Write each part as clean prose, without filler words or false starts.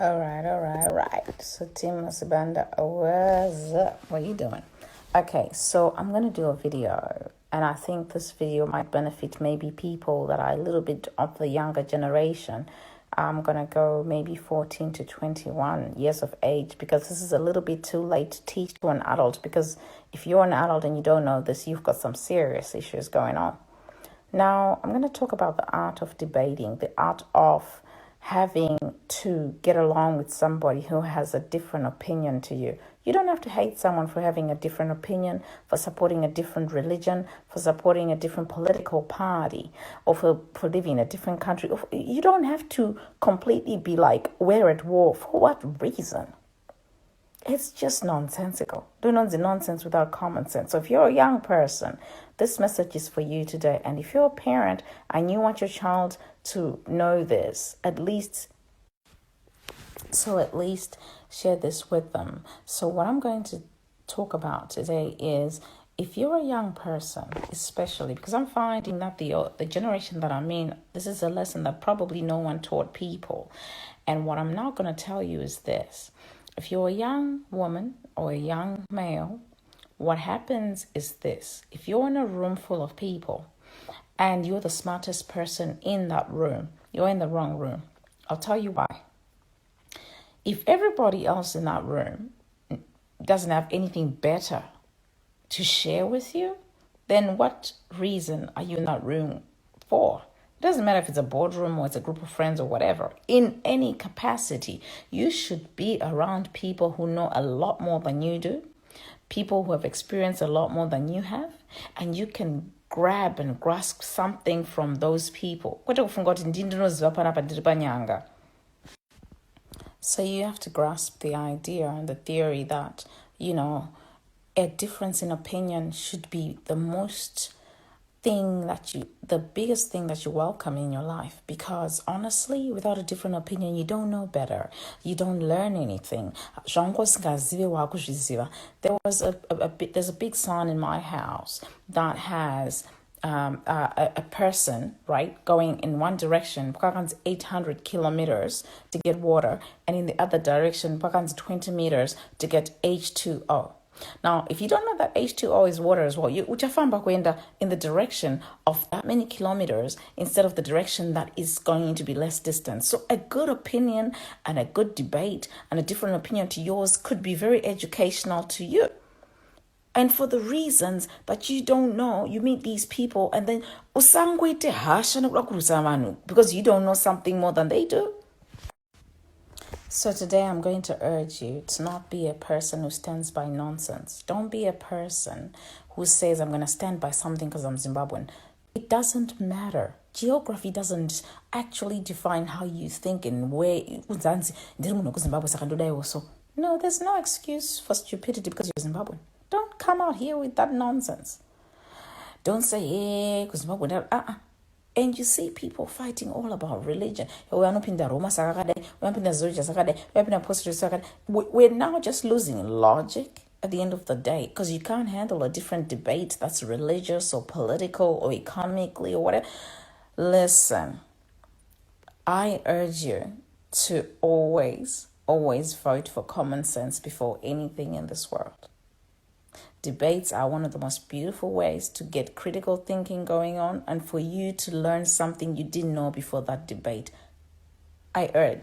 All right. So, Team Masibanda, what's up? What are you doing? Okay, so I'm going to do a video, and I think this video might benefit maybe people that are a little bit of the younger generation. I'm going to go maybe 14 to 21 years of age because this is a little bit too late to teach to an adult, because if you're an adult and you don't know this, you've got some serious issues going on. Now, I'm going to talk about the art of debating, the art of having to get along with somebody who has a different opinion to you. You don't have to hate someone for having a different opinion, for supporting a different religion, for supporting a different political party, or for living in a different country. You don't have to completely be like, we're at war. For what reason? It's just nonsensical. Don't know the nonsense without common sense. So if you're a young person, this message is for you today. And if you're a parent and you want your child to know this, at least share this with them. So what I'm going to talk about today is, if you're a young person, especially because I'm finding that the generation that I'm in, this is a lesson that probably no one taught people. And what I'm now going to tell you is this. If you're a young woman or a young male, what happens is this. If you're in a room full of people and you're the smartest person in that room, you're in the wrong room. I'll tell you why. If everybody else in that room doesn't have anything better to share with you, then what reason are you in that room for? It doesn't matter if it's a boardroom or it's a group of friends or whatever. In any capacity, you should be around people who know a lot more than you do, people who have experienced a lot more than you have, and you can grab and grasp something from those people. So you have to grasp the idea and the theory that, a difference in opinion should be the biggest thing that you welcome in your life, because honestly, without a different opinion, you don't know better. You don't learn anything. There's a big sign in my house that has a person, right, going in one direction, 800 kilometers to get water, and in the other direction, 20 meters to get H2O. Now, if you don't know that H2O is water as well, you uchafamba in the direction of that many kilometers instead of the direction that is going to be less distant. So a good opinion and a good debate and a different opinion to yours could be very educational to you. And for the reasons that you don't know, you meet these people and then because you don't know something more than they do. So today I'm going to urge you to not be a person who stands by nonsense. Don't be a person who says, I'm going to stand by something because I'm Zimbabwean. It doesn't matter. Geography doesn't actually define how you think and where. No, there's no excuse for stupidity because you're Zimbabwean. Don't come out here with that nonsense. Don't say, because Zimbabwean. And you see people fighting all about religion. We're now just losing logic at the end of the day, because you can't handle a different debate that's religious or political or economically or whatever. Listen, I urge you to always vote for common sense before anything in this world. Debates are one of the most beautiful ways to get critical thinking going on and for you to learn something you didn't know before that debate. I urge.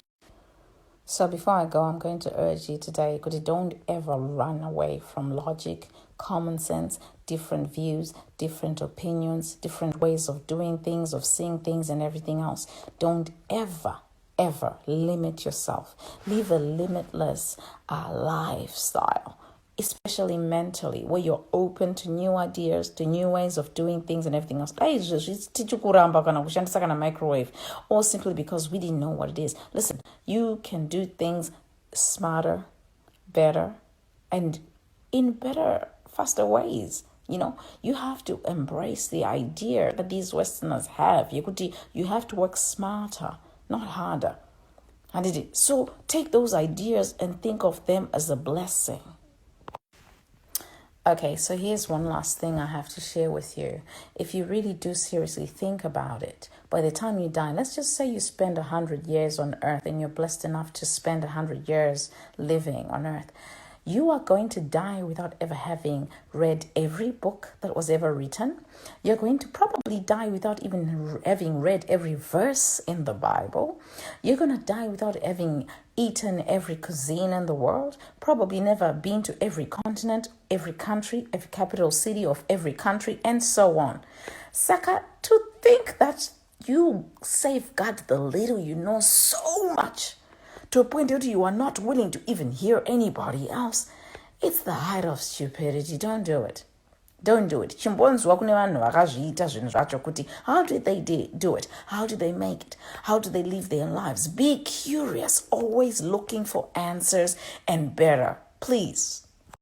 So before I go, I'm going to urge you today, because don't ever run away from logic, common sense, different views, different opinions, different ways of doing things, of seeing things and everything else. Don't ever limit yourself. Live a limitless lifestyle, especially mentally, where you're open to new ideas, to new ways of doing things and everything else. Microwave, or simply because we didn't know what it is. Listen, you can do things smarter, better, and in better, faster ways. You have to embrace the idea that these Westerners have. You have to work smarter, not harder. So take those ideas and think of them as a blessing. Okay, so here's one last thing I have to share with you. If you really do seriously think about it, by the time you die, let's just say you spend 100 years on earth and you're blessed enough to spend 100 years living on earth, you are going to die without ever having read every book that was ever written. You're going to probably die without even having read every verse in the Bible. You're going to die without having eaten every cuisine in the world, probably never been to every continent, every country, every capital city of every country, and so on. Saka, to think that you safeguard the little you know so much, to a point that you are not willing to even hear anybody else, it's the height of stupidity. Don't do it. Don't do it. Chimbonzwa kune vanhu vakazviita zvinhu zvacho kuti how did they do it? How did they make it? How do they live their lives? Be curious, always looking for answers and better. Please.